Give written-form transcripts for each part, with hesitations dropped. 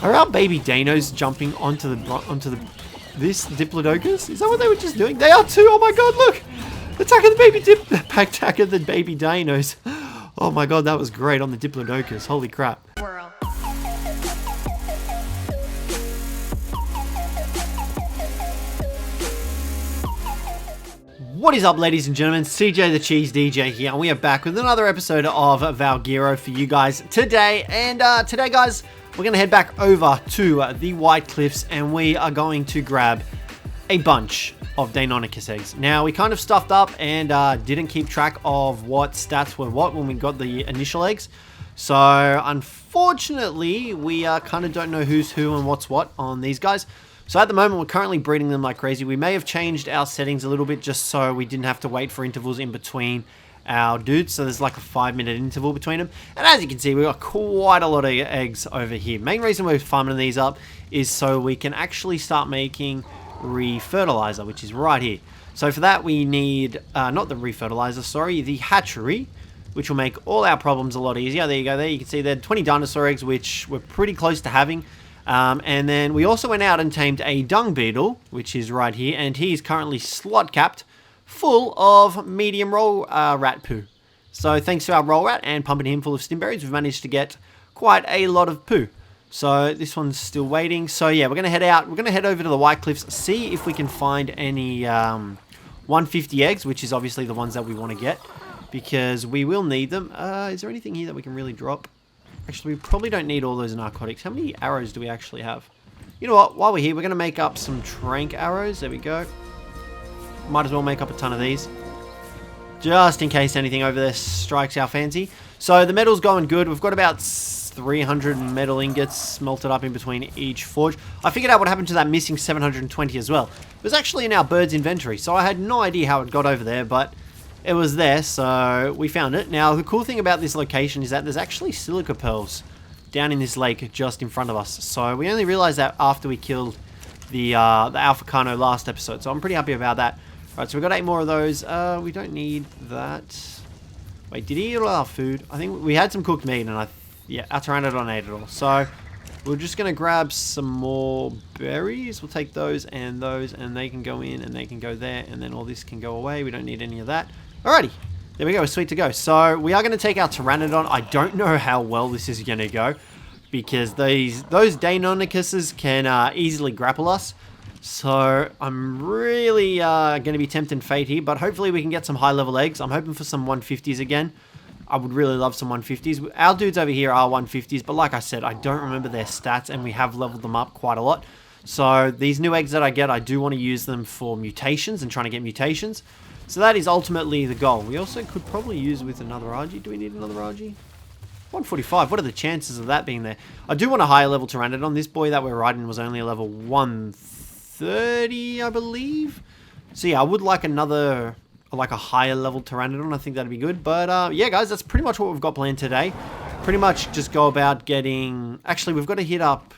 Are our baby Dinos jumping onto this Diplodocus? Is that what they were just doing? They are too. Oh my god, look! Attacking the baby attacking the baby Dinos. Oh my god, that was great on the Diplodocus. Holy crap. What is up, ladies and gentlemen? Cjthecheesedj here, and we are back with another episode of Valguero for you guys today. And today, guys, we're going to head back over to the White Cliffs, and we are going to grab a bunch of Deinonychus eggs. Now, we kind of stuffed up and didn't keep track of what stats were what when we got the initial eggs. So, unfortunately, we kind of don't know who's who and what's what on these guys. So at the moment, we're currently breeding them like crazy. We may have changed our settings a little bit just so we didn't have to wait for intervals in between our dudes. So there's like a 5-minute interval between them. And as you can see, we've got quite a lot of eggs over here. Main reason we're farming these up is so we can actually start making refertilizer, which is right here. So for that, we need, not the refertilizer, sorry, the hatchery, which will make all our problems a lot easier. There you go. There you can see there are 20 dinosaur eggs, which we're pretty close to having. And then we also went out and tamed a dung beetle, which is right here, and he's currently slot capped, full of medium roll rat poo. So thanks to our roll rat and pumping him full of stimberries, we've managed to get quite a lot of poo. So this one's still waiting. So yeah, we're going to head out. We're going to head over to the White Cliffs, see if we can find any 150 eggs, which is obviously the ones that we want to get, because we will need them. Is there anything here that we can really drop? Actually, we probably don't need all those narcotics. How many arrows do we actually have? You know what? While we're here, we're going to make up some trank arrows. There we go. Might as well make up a ton of these, just in case anything over there strikes our fancy. So the metal's going good. We've got about 300 metal ingots smelted up in between each forge. I figured out what happened to that missing 720 as well. It was actually in our bird's inventory, so I had no idea how it got over there, but it was there, so we found it. Now, the cool thing about this location is that there's actually silica pearls down in this lake just in front of us. So we only realized that after we killed the Alpha Carno last episode, so I'm pretty happy about that. Right, so we've got 8 more of those. We don't need that. Wait, did he eat all our food? I think we had some cooked meat, and yeah, our Pteranodon ate it all. So we're just going to grab some more berries. We'll take those, and they can go in, and they can go there, and then all this can go away. We don't need any of that. Alrighty, there we go, we're sweet to go. So we are going to take our Pteranodon. I don't know how well this is going to go, because those Deinonychuses can easily grapple us. So I'm really going to be tempting fate here, but hopefully we can get some high level eggs. I'm hoping for some 150s again. I would really love some 150s. Our dudes over here are 150s, but like I said, I don't remember their stats, and we have leveled them up quite a lot. So these new eggs that I get, I do want to use them for mutations and trying to get mutations. So that is ultimately the goal. We also could probably use with another RG. Do we need another RG? 145. What are the chances of that being there? I do want a higher level Pteranodon. This boy that we're riding was only a level 130, I believe. So yeah, I would like another, like a higher level Pteranodon. I think that'd be good. But yeah, guys, that's pretty much what we've got planned today. Pretty much just go about getting... Actually, we've got to hit up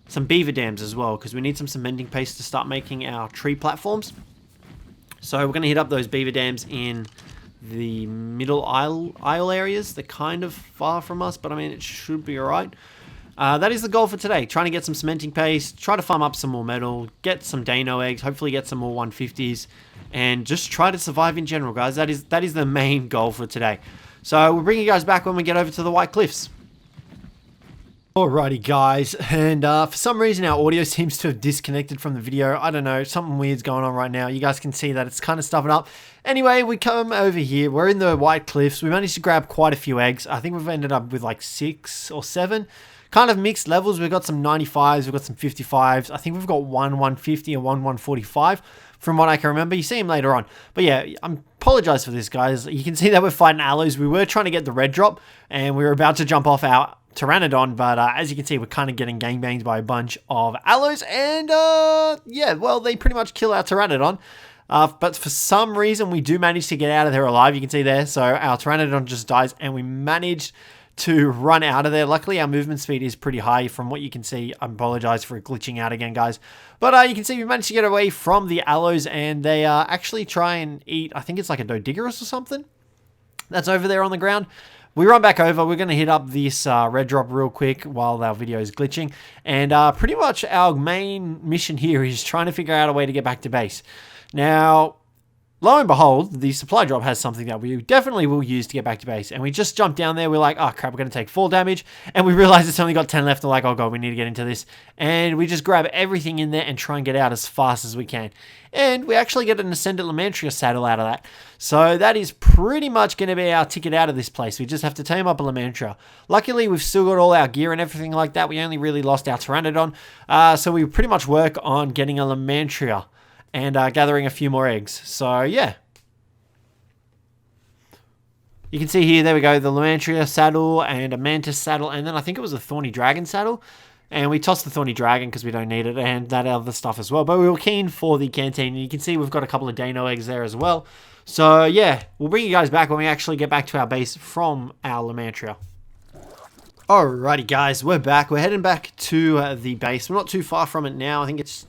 some beaver dams as well, because we need some cementing paste to start making our tree platforms. So we're going to hit up those beaver dams in the middle isle areas. They're kind of far from us, but I mean, it should be alright. That is the goal for today. Trying to get some cementing paste, try to farm up some more metal, get some Deino eggs, hopefully get some more 150s, and just try to survive in general, guys. That is the main goal for today. So we'll bring you guys back when we get over to the White Cliffs. Alrighty, guys, and for some reason our audio seems to have disconnected from the video. I don't know, something weird's going on right now. You guys can see that it's kind of stuffing up. Anyway, we come over here. We're in the White Cliffs. We managed to grab quite a few eggs. I think we've ended up with like 6 or 7. Kind of mixed levels. We've got some 95s, we've got some 55s. I think we've got one 150 and one 145 from what I can remember. You see him later on. But yeah, I apologize for this, guys. You can see that we're fighting allos. We were trying to get the red drop, and we were about to jump off our Pteranodon, but as you can see, we're kind of getting gangbanged by a bunch of allos, and yeah, well, they pretty much kill our Pteranodon. But for some reason, we do manage to get out of there alive. You can see there, so our Pteranodon just dies, and we managed to run out of there. Luckily, our movement speed is pretty high from what you can see. I apologize for glitching out again, guys. But you can see we managed to get away from the allos, and they actually try and eat, I think it's like a Dodigerus or something that's over there on the ground. we run back over. We're going to hit up this red drop real quick while our video is glitching. And pretty much our main mission here is trying to figure out a way to get back to base. Now, lo and behold, the supply drop has something that we definitely will use to get back to base. And we just jumped down there. We're like, oh crap, we're going to take fall damage. And we realize it's only got 10 left. We're like, oh god, we need to get into this. And we just grab everything in there and try and get out as fast as we can. And we actually get an Ascendant Lamantria saddle out of that. So that is pretty much going to be our ticket out of this place. We just have to tame up a Lamantria. Luckily, we've still got all our gear and everything like that. We only really lost our Pteranodon. So we pretty much work on getting a Lamantria and gathering a few more eggs. So, yeah. You can see here, there we go, the Lamantria saddle and a Mantis saddle, and then I think it was a Thorny Dragon saddle. And we tossed the Thorny Dragon because we don't need it, and that other stuff as well. But we were keen for the canteen, and you can see we've got a couple of Deino eggs there as well. So, yeah, we'll bring you guys back when we actually get back to our base from our Lamantria. Alrighty, guys, we're back. We're heading back to the base. We're not too far from it now. I think it's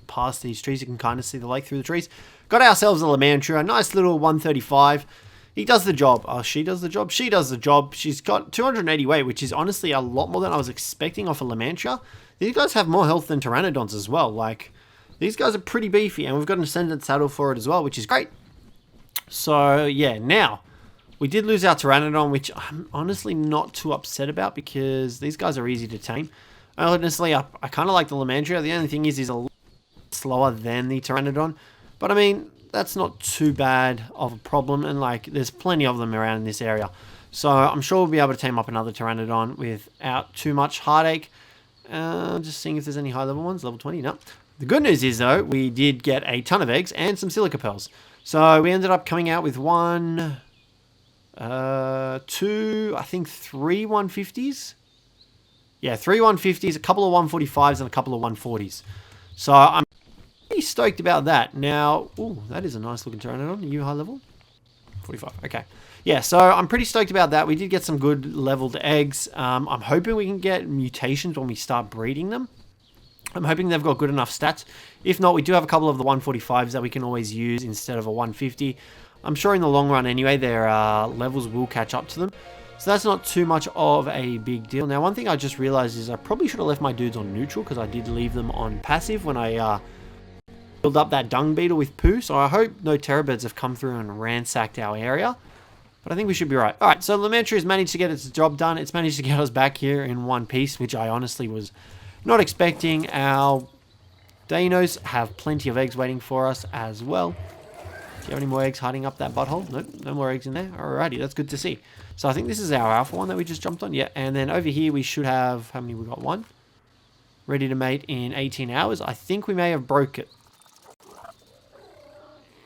past these trees. You can kind of see the lake through the trees. Got ourselves a Lamantria, a nice little 135. He does the job. Oh, she does the job. She does the job. She's got 280 weight, which is honestly a lot more than I was expecting off a Lamantria. These guys have more health than Pteranodons as well. Like, these guys are pretty beefy, and we've got an Ascendant saddle for it as well, which is great. So, yeah, now, we did lose our Pteranodon, which I'm honestly not too upset about because these guys are easy to tame. Honestly, I kind of like the Lamantria. The only thing is he's a little slower than the Pteranodon. But, I mean, that's not too bad of a problem, and like there's plenty of them around in this area, so I'm sure we'll be able to tame up another Pteranodon without too much heartache. Just seeing if there's any high level ones. Level 20, no. The good news is though, we did get a ton of eggs and some silica pearls, so we ended up coming out with one, two, I think 3 150s. Yeah, 3 150s, a couple of 145s, and a couple of 140s. So I'm pretty stoked about that. Now, ooh, that is a nice looking Pteranodon. Are you high level? 45. Okay. Yeah, so I'm pretty stoked about that. We did get some good leveled eggs. I'm hoping we can get mutations when we start breeding them. I'm hoping they've got good enough stats. If not, we do have a couple of the 145s that we can always use instead of a 150. I'm sure in the long run anyway, their levels will catch up to them. So that's not too much of a big deal. Now, one thing I just realized is I probably should have left my dudes on neutral because I did leave them on passive when I filled up that dung beetle with poo. So I hope no terrorbirds have come through and ransacked our area. But I think we should be right. Alright, so Lamantria has managed to get its job done. It's managed to get us back here in one piece, which I honestly was not expecting. Our Dinos have plenty of eggs waiting for us as well. Do you have any more eggs hiding up that butthole? Nope, no more eggs in there. Alrighty, that's good to see. So I think this is our alpha one that we just jumped on. Yeah, and then over here we should have, how many we got? One. Ready to mate in 18 hours. I think we may have broke it.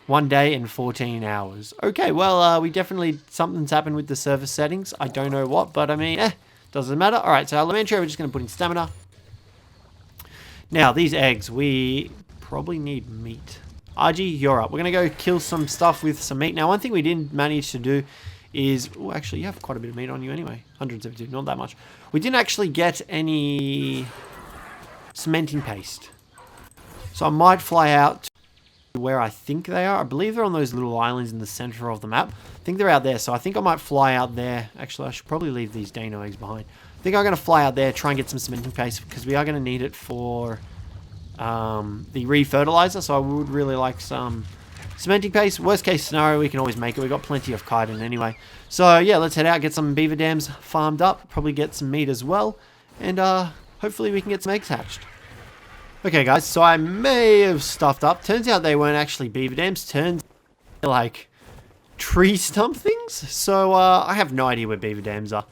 1 day and 14 hours. Okay, well, we definitely, something's happened with the server settings. I don't know what, but I mean, doesn't matter. Alright, so our Lamantria, we're just going to put in stamina. Now, these eggs, we probably need meat. RG, you're up. We're going to go kill some stuff with some meat. Now, one thing we didn't manage to do is... Oh, actually, you have quite a bit of meat on you anyway. 172, not that much. We didn't actually get any cementing paste. So I might fly out to where I think they are. I believe they're on those little islands in the center of the map. I think they're out there, so I think I might fly out there. Actually, I should probably leave these Deino eggs behind. I think I'm going to fly out there, try and get some cementing paste, because we are going to need it for the refertilizer, so I would really like some cementing paste. Worst case scenario, we can always make it. We've got plenty of chitin anyway. So yeah, let's head out, get some beaver dams farmed up, probably get some meat as well, and hopefully we can get some eggs hatched. Okay guys, so I may have stuffed up. Turns out they weren't actually beaver dams. Turns out like tree stump things. So I have no idea where beaver dams are.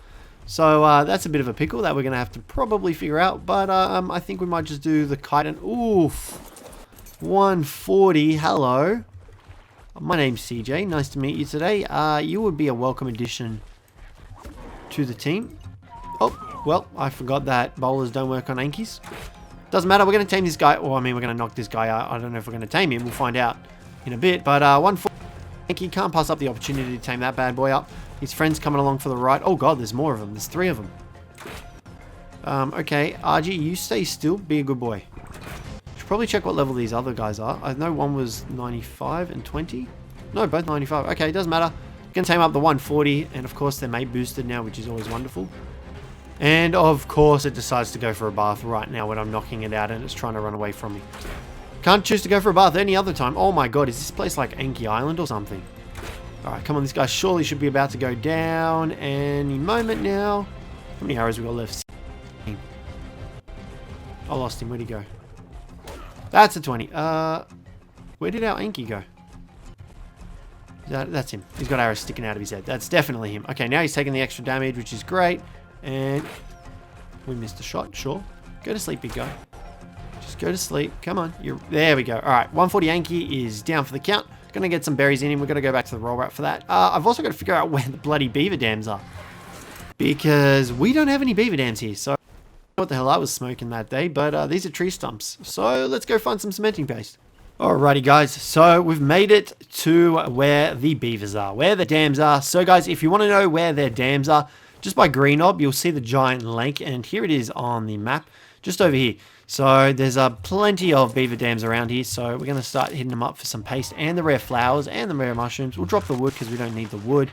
So that's a bit of a pickle that we're going to have to probably figure out. But I think we might just do the chitin. Oof. 140. Hello. My name's CJ. Nice to meet you today. You would be a welcome addition to the team. Oh, well, I forgot that bowlers don't work on Ankies. Doesn't matter. We're going to tame this guy. Or, I mean, we're going to knock this guy out. I don't know if we're going to tame him. We'll find out in a bit. But 140. Anky can't pass up the opportunity to tame that bad boy up. His friend's coming along for the ride. Oh, God, there's more of them. There's 3 of them. Okay, RG, you stay still. Be a good boy. Should probably check what level these other guys are. I know one was 95 and 20. No, both 95. Okay, doesn't matter. Gonna tame up the 140, and of course they're mate boosted now, which is always wonderful. And of course it decides to go for a bath right now when I'm knocking it out and it's trying to run away from me. Can't choose to go for a bath any other time. Oh my god, is this place like Anky Island or something? Alright, come on, this guy surely should be about to go down any moment now. How many arrows we got left? I lost him, where'd he go? That's a 20. Where did our Anky go? That's him. He's got arrows sticking out of his head. That's definitely him. Okay, now he's taking the extra damage, which is great. And we missed a shot, sure. Go to sleep, big guy. Just go to sleep. Come on. There we go. All right, 140 Anky is down for the count. Gonna get some berries in him. We're gonna go back to the roll wrap for that. I've also got to figure out where the bloody beaver dams are, because we don't have any beaver dams here. So I don't know what the hell I was smoking that day, but these are tree stumps. So let's go find some cementing paste. Alrighty guys, so we've made it to where the beavers are, where the dams are. So guys, if you want to know where their dams are, just by green knob, you'll see the giant lake, and here it is on the map, just over here. So there's plenty of beaver dams around here, so we're going to start hitting them up for some paste and the rare flowers and the rare mushrooms. We'll drop the wood because we don't need the wood.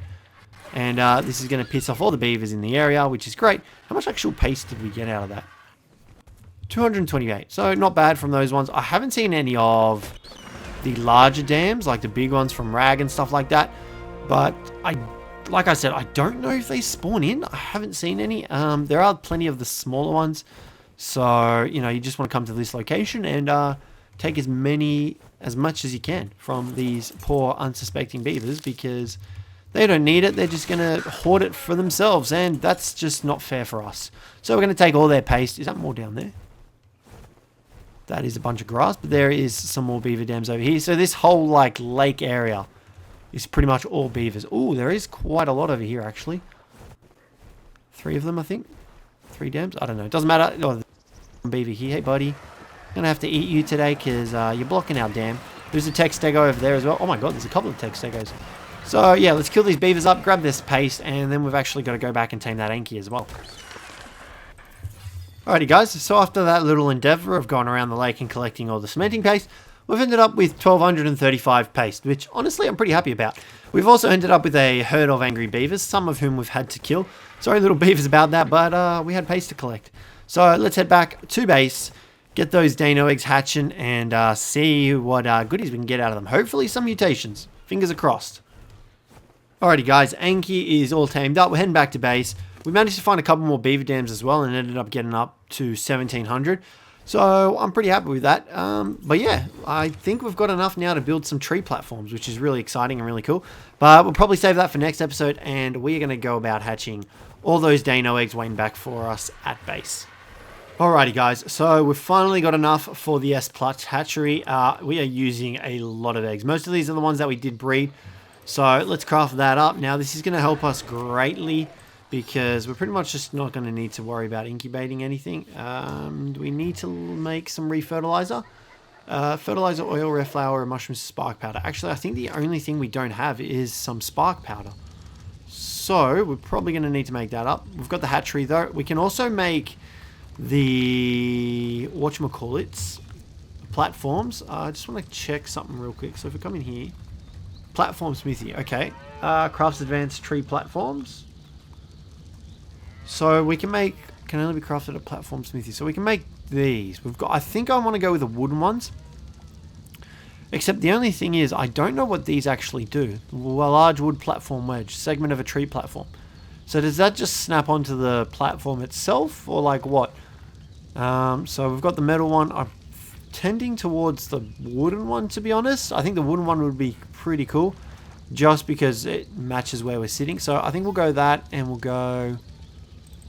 And this is going to piss off all the beavers in the area, which is great. How much actual paste did we get out of that? 228, so not bad from those ones. I haven't seen any of the larger dams, like the big ones from Rag and stuff like that. But like I said, I don't know if they spawn in. I haven't seen any. There are plenty of the smaller ones. So, you know, you just want to come to this location and take as much as you can from these poor unsuspecting beavers, because they don't need it. They're just going to hoard it for themselves, and that's just not fair for us. So we're going to take all their paste. Is that more down there? That is a bunch of grass, but there is some more beaver dams over here. So this whole like lake area is pretty much all beavers. Oh, there is quite a lot over here actually. 3 of them, I think. 3 dams. I don't know. It doesn't matter. Oh, beaver here. Hey, buddy. Gonna have to eat you today because you're blocking our dam. There's a Cjthecheesedj over there as well. Oh my god, there's a couple of Cjthecheesedjs. So yeah, let's kill these beavers up, grab this paste, and then we've actually got to go back and tame that Anky as well. Alrighty guys, so after that little endeavour of going around the lake and collecting all the cementing paste, we've ended up with 1235 paste, which honestly I'm pretty happy about. We've also ended up with a herd of angry beavers, some of whom we've had to kill. Sorry little beavers about that, but we had paste to collect. So let's head back to base, get those Deino eggs hatching, and see what goodies we can get out of them. Hopefully some mutations. Fingers crossed. Alrighty guys, Anky is all tamed up. We're heading back to base. We managed to find a couple more beaver dams as well and ended up getting up to 1700. So I'm pretty happy with that. But yeah, I think we've got enough now to build some tree platforms, which is really exciting and really cool. But we'll probably save that for next episode, and we're going to go about hatching all those Deino eggs waiting back for us at base. Alrighty guys, so we've finally got enough for the S+ hatchery. We are using a lot of eggs. Most of these are the ones that we did breed. So let's craft that up. Now this is going to help us greatly, because we're pretty much just not going to need to worry about incubating anything. Do we need to make some refertilizer? Fertilizer, oil, rare flour, mushrooms, spark powder. Actually, I think the only thing we don't have is some spark powder. So we're probably going to need to make that up. We've got the hatchery though. We can also make the, whatchamacallits, platforms. I just want to check something real quick. So if we come in here, platform smithy. Okay. Crafts advanced tree platforms. So we can make, can only be crafted at platform smithy. So we can make these. We've got, I think I want to go with the wooden ones. Except the only thing is, I don't know what these actually do. A large wood platform wedge, segment of a tree platform. So does that just snap onto the platform itself, or like what? So we've got the metal one. I'm tending towards the wooden one, to be honest. I think the wooden one would be pretty cool, just because it matches where we're sitting. So I think we'll go that, and we'll go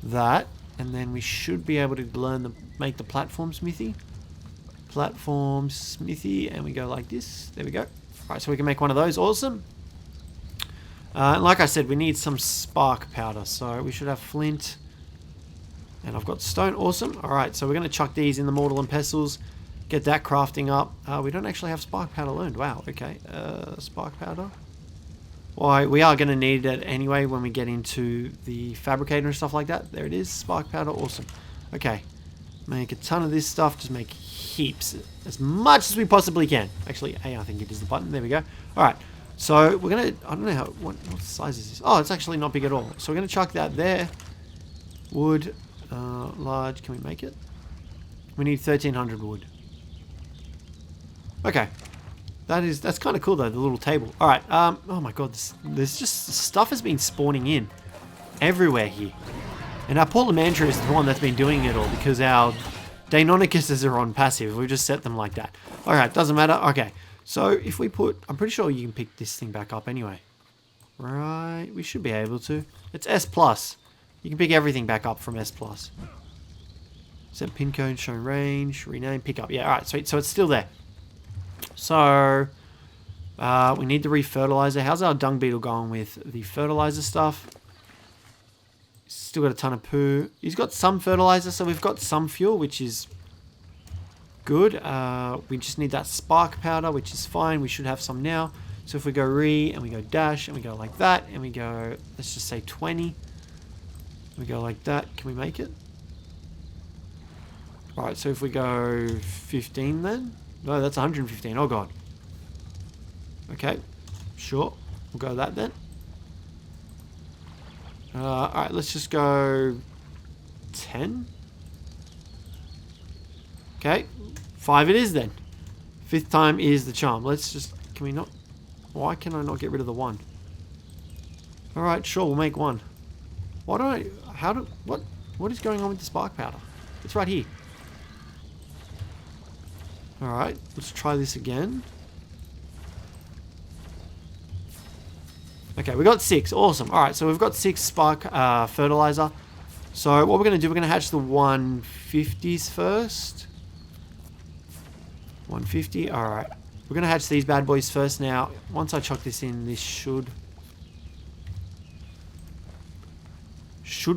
that, and then we should be able to make the platform smithy. Platform smithy, and we go like this. There we go. Alright, so we can make one of those. Awesome. And like I said, we need some spark powder, so we should have flint, and I've got stone. Awesome. Alright, so we're going to chuck these in the mortar and pestles, get that crafting up. We don't actually have spark powder learned. Wow, okay. Spark powder. Why, we are going to need it anyway when we get into the fabricator and stuff like that. There it is, spark powder. Awesome. Okay, make a ton of this stuff. Just make heaps, as much as we possibly can. Actually, A, I think it is the button. There we go. Alright, So we're going to, I don't know how, what size is this? Oh, it's actually not big at all. So we're going to chuck that there. Wood, large, can we make it? We need 1300 wood. Okay. That's kind of cool though, the little table. Alright, oh my god, there's just, stuff has been spawning in everywhere here. And our poor Lamandra is the one that's been doing it all because our Dainonicuses are on passive. We just set them like that. Alright, doesn't matter. Okay, so if we put, I'm pretty sure you can pick this thing back up anyway. Right, we should be able to. It's S+. You can pick everything back up from S+. Set pin code, show range, rename, pick up. Yeah, alright, sweet. So it's still there. So, we need the refertilizer. How's our dung beetle going with the fertilizer stuff? Still got a ton of poo. He's got some fertilizer, so we've got some fuel, which is good. We just need that spark powder, which is fine. We should have some now. So if we go re, and we go dash, and we go like that, and we go, let's just say 20. We go like that. Can we make it? Alright, so if we go 15 then? No, that's 115. Oh, God. Okay. Sure. We'll go that then. Alright, let's just go 10. Okay. 5 it is then. 5th time is the charm. Let's just... Can we not... Why can I not get rid of the 1? Alright, sure. We'll make 1. Why don't I... How do... What is going on with the spark powder? It's right here. Alright, let's try this again. Okay, we got 6. Awesome. Alright, so we've got 6 spark fertilizer. So what we're going to do, we're going to hatch the 150s first. 150. Alright. We're going to hatch these bad boys first now. Once I chuck this in, this should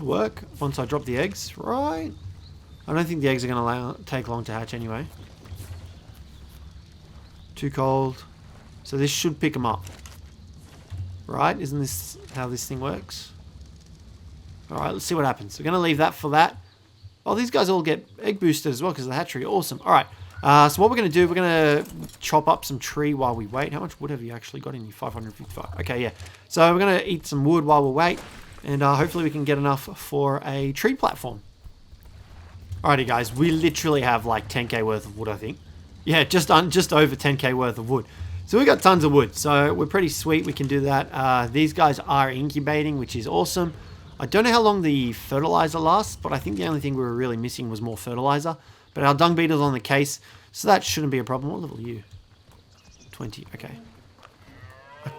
work once I drop the eggs, right? I don't think the eggs are going to take long to hatch anyway. Too cold. So this should pick them up. Right? Isn't this how this thing works? Alright, let's see what happens. We're going to leave that for that. Oh, these guys all get egg boosted as well because of the hatchery. Awesome. Alright. So what we're going to do, we're going to chop up some tree while we wait. How much wood have you actually got in you? 555. Okay, yeah. So we're going to eat some wood while we wait. And hopefully we can get enough for a tree platform. Alrighty, guys. We literally have like 10k worth of wood, I think. Yeah, just over 10k worth of wood. So we got tons of wood. So we're pretty sweet. We can do that. These guys are incubating, which is awesome. I don't know how long the fertilizer lasts, but I think the only thing we were really missing was more fertilizer. But our dung beetle's on the case, so that shouldn't be a problem. What level are you? 20. Okay. I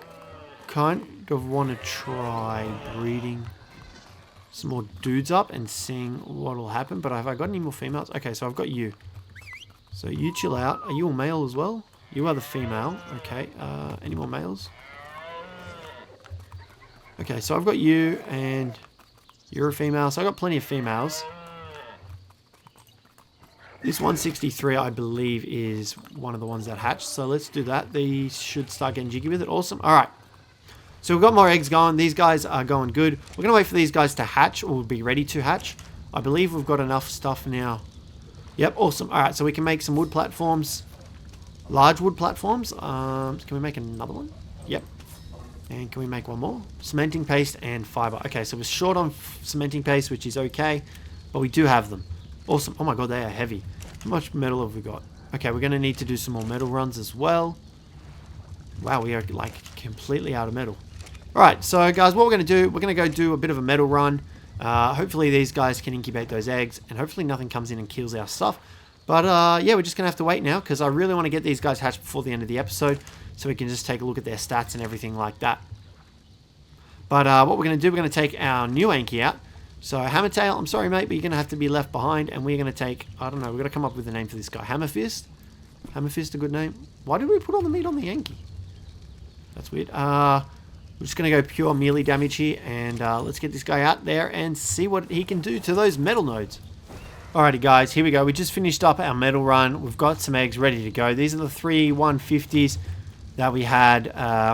kind of want to try breeding some more dudes up and seeing what will happen. But have I got any more females? Okay, so I've got you. So you chill out. Are you a male as well? You are the female. Okay. Any more males? Okay, so I've got you and you're a female. So I've got plenty of females. This 163, I believe, is one of the ones that hatched. So let's do that. They should start getting jiggy with it. Awesome. All right. So we've got more eggs going. These guys are going good. We're going to wait for these guys to hatch or be ready to hatch. I believe we've got enough stuff now. Yep, awesome. All right, so we can make some wood platforms. Large wood platforms. Can we make another one? Yep. And can we make one more? Cementing paste and fiber. Okay, so we're short on cementing paste, which is okay. But we do have them. Awesome. Oh my god, they are heavy. How much metal have we got? Okay, we're going to need to do some more metal runs as well. Wow, we are like completely out of metal. Alright, so guys, what we're going to do, we're going to go do a bit of a metal run. Hopefully these guys can incubate those eggs, and hopefully nothing comes in and kills our stuff. But yeah, we're just going to have to wait now, because I really want to get these guys hatched before the end of the episode, so we can just take a look at their stats and everything like that. But what we're going to do, we're going to take our new Anky out. So Hammertail, I'm sorry mate, but you're going to have to be left behind, and we're going to take, I don't know, we're going to come up with a name for this guy. Hammerfist? Hammerfist, a good name? Why did we put all the meat on the Anky? That's weird. We're just going to go pure melee damage here, and let's get this guy out there and see what he can do to those metal nodes. Alrighty guys, here we go. We just finished up our metal run. We've got some eggs ready to go. These are the 3 150s that we had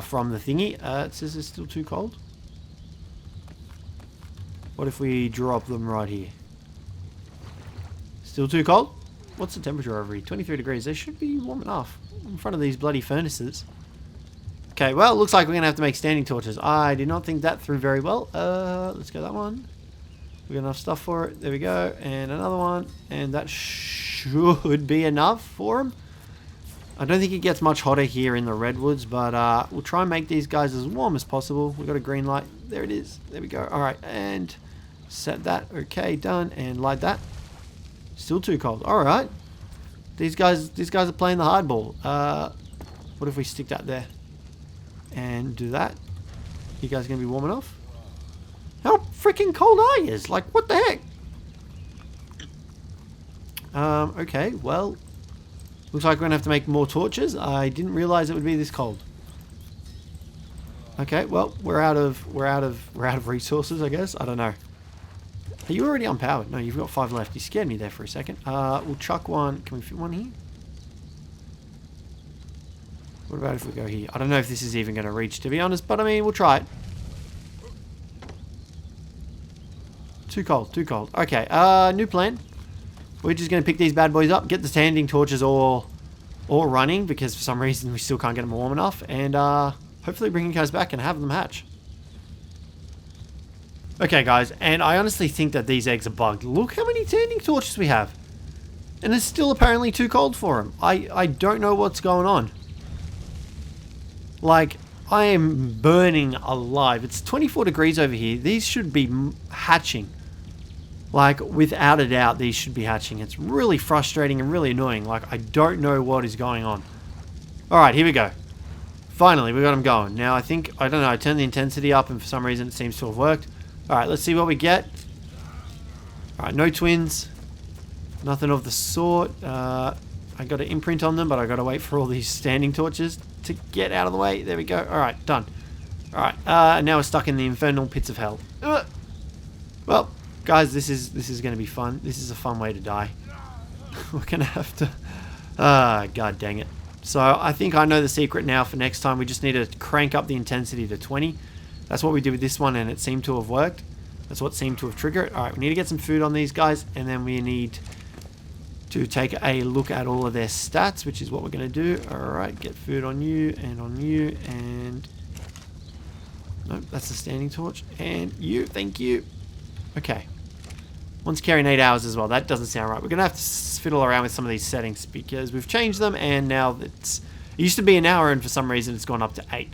from the thingy. It says it's still too cold. What if we drop them right here? Still too cold? What's the temperature over here? 23 degrees. They should be warm enough in front of these bloody furnaces. Okay, well, it looks like we're going to have to make standing torches. I did not think that through very well. Let's go that one. We got enough stuff for it. There we go. And another one. And that should be enough for him. I don't think it gets much hotter here in the redwoods, but we'll try and make these guys as warm as possible. We've got a green light. There it is. There we go. All right, and set that. Okay, done. And light that. Still too cold. All right. These guys are playing the hardball. What if we stick that there and do that? You guys gonna be warm enough? How freaking cold are you? Like, what the heck? Okay, well, looks like we're gonna have to make more torches. I didn't realize it would be this cold. Okay, well, we're out of resources, I guess. I don't know. Are you already unpowered? No, you've got 5 left. You scared me there for a second. We'll chuck one. Can we fit one here? What about if we go here? I don't know if this is even going to reach, to be honest, but I mean, we'll try it. Too cold, too cold. Okay, new plan. We're just going to pick these bad boys up, get the standing torches all running, because for some reason we still can't get them warm enough, and hopefully bring you guys back and have them hatch. Okay, guys, and I honestly think that these eggs are bugged. Look how many standing torches we have. And it's still apparently too cold for them. I don't know what's going on. Like, I am burning alive. It's 24 degrees over here. These should be hatching. Like, without a doubt, these should be hatching. It's really frustrating and really annoying. Like, I don't know what is going on. Alright, here we go. Finally, we got them going. Now, I don't know, I turned the intensity up and for some reason it seems to have worked. Alright, let's see what we get. Alright, no twins. Nothing of the sort. I got an imprint on them, but I got to wait for all these standing torches to get out of the way. There we go. Alright, done. Alright, now we're stuck in the infernal pits of hell. Well, guys, this is going to be fun. This is a fun way to die. We're going to have to... God dang it. So, I think I know the secret now for next time. We just need to crank up the intensity to 20. That's what we did with this one, and it seemed to have worked. That's what seemed to have triggered it. Alright, we need to get some food on these guys, and then we need to take a look at all of their stats, which is what we're going to do. Alright, get food on you, and... Nope, that's the standing torch. And you, thank you. Okay. One's carrying 8 hours as well. That doesn't sound right. We're going to have to fiddle around with some of these settings, because we've changed them, and now it used to be an hour, and for some reason it's gone up to 8.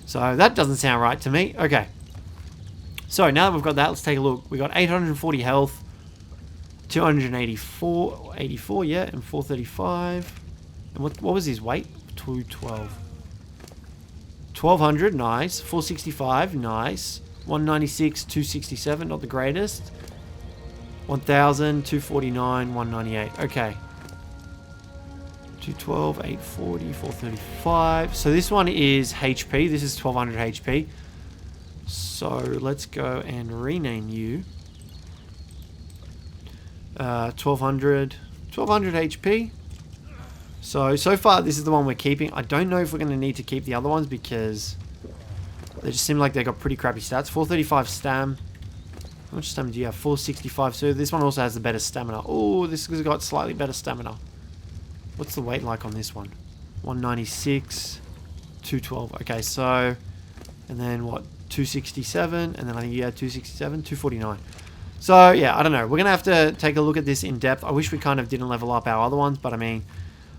So that doesn't sound right to me. Okay. So now that we've got that, let's take a look. We got 840 health, 284, yeah, and 435. And what was his weight? 212. 1200, nice. 465, nice. 196, 267, not the greatest. 1000, 249, 198. Okay. 212, 840, 435. So this one is HP. This is 1200 HP. So let's go and rename you. 1200 HP. So far this is the one we're keeping. I don't know if we're going to need to keep the other ones because they just seem like they got pretty crappy stats. 435 stam. How much stamina do you have? 465. So this one also has the better stamina. Oh, this has got slightly better stamina. What's the weight like on this one? 196, 212. Okay, so, and then what? 267, and then I think you had 267, 249. So, yeah, I don't know. We're going to have to take a look at this in depth. I wish we kind of didn't level up our other ones, but I mean,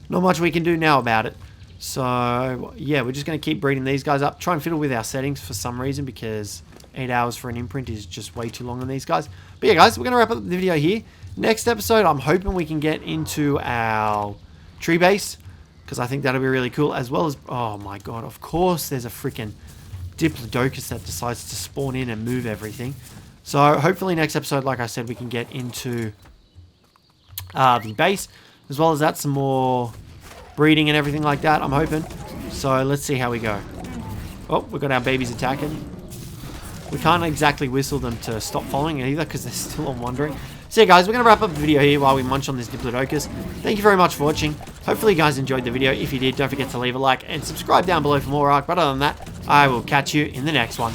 not much we can do now about it. So, yeah, we're just going to keep breeding these guys up. Try and fiddle with our settings for some reason, because 8 hours for an imprint is just way too long on these guys. But yeah, guys, we're going to wrap up the video here. Next episode, I'm hoping we can get into our tree base, because I think that'll be really cool, as well as, oh my god, of course there's a freaking Diplodocus that decides to spawn in and move everything. So hopefully next episode, like I said, we can get into the base, as well as that, some more breeding and everything like that, I'm hoping. So let's see how we go. Oh, we've got our babies attacking. We can't exactly whistle them to stop following it either, because they're still on wandering. So yeah, guys, we're going to wrap up the video here while we munch on this Diplodocus. Thank you very much for watching. Hopefully you guys enjoyed the video. If you did, don't forget to leave a like and subscribe down below for more Ark. But other than that, I will catch you in the next one.